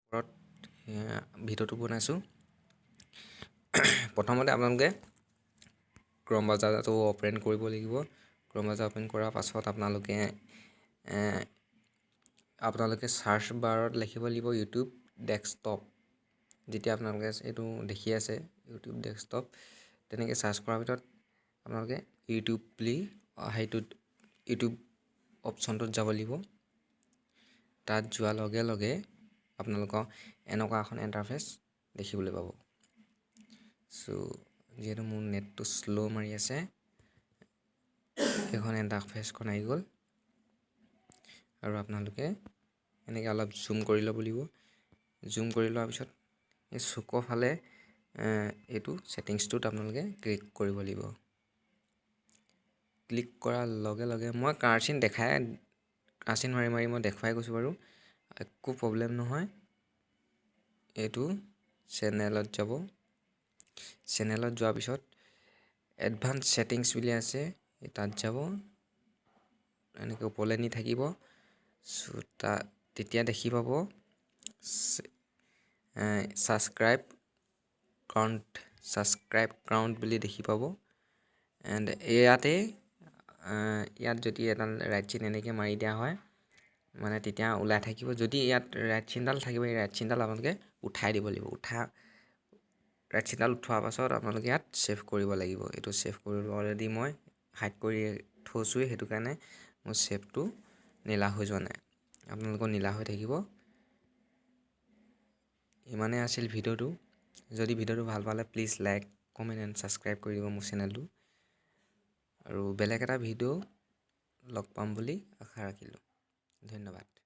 ওপৰত ভিডিঅ'টো বনাইছোঁ। প্ৰথমতে আপোনালোকে ক্ৰম ব্ৰাউজাৰটো অপেন কৰিব লাগিব। ক্ৰম ব্ৰাউজাৰ অপেন কৰাৰ পাছত আপোনালোকে চাৰ্চ বাৰত লিখিব লাগিব ইউটিউব ডেস্কটপ। যেতিয়া আপোনালোকে এইটো দেখি আছে ইউটিউব ডেস্কটপ, তেনেকৈ চাৰ্চ কৰাৰ ভিতৰত আপোনালোকে ইউটিউব বুলি ইউটিউব অপশ্যনটোত যাব লাগিব। তাত যোৱাৰ লগে লগে আপোনালোকক এনেকুৱা এখন ইণ্টাৰফেচ দেখিবলৈ পাব। যিহেতু মোৰ নেটটো শ্ল' মাৰি আছে, এইখন ইণ্টাৰফেচখন আহি গ'ল আৰু আপোনালোকে এনেকৈ অলপ জুম কৰি ল'ব লাগিব। জুম কৰি লোৱাৰ পিছত এই চুকৰ ফালে এইটো ছেটিংছটোত আপোনালোকে ক্লিক কৰিব লাগিব। ক্লিক কৰাৰ লগে লগে মই কাৰ্চিন মাৰি মই দেখুৱাই গৈছোঁ বাৰু, একো প্ৰব্লেম নহয়। এইটো চেনেলত যাব। চেনেলত যোৱাৰ পিছত এডভান্স ছেটিংছ বুলি আছে, তাত যাব। এনেকৈ ওপৰলৈ নি থাকিব। তেতিয়া দেখি পাব ছাবস্ক্ৰাইব কাউণ্ট বুলি দেখি পাব। এণ্ড ইয়াত যদি এডাল ৰাইট চিন এনেকৈ মাৰি দিয়া হয়, মানে তেতিয়া ওলাই থাকিব। যদি ইয়াত ৰাইট চিনডাল থাকিব, এই ৰাইট চিনডাল আপোনালোকে উঠাই দিব লাগিব। ৰাইট চিনডাল উঠোৱাৰ পাছত আপোনালোকে ইয়াত ছেভ কৰিব লাগিব। এইটো ছেভ কৰিব অলৰেডি মই হাইড কৰি থৈছোঁৱেই, সেইটো কাৰণে মোৰ ছেভটো নীলা হৈ যোৱা নাই। আপোনালোকৰ নীলা হৈ থাকিব। ইমানেই আছিল ভিডিঅ'টো। যদি ভিডিঅ'টো ভাল পালে please like, comment and subscribe কৰি দিব মোৰ চেনেলটো। আৰু বেলেগ এটা ভিডিঅ' লগ পাম বুলি আশা ৰাখিলোঁ। ধন্যবাদ।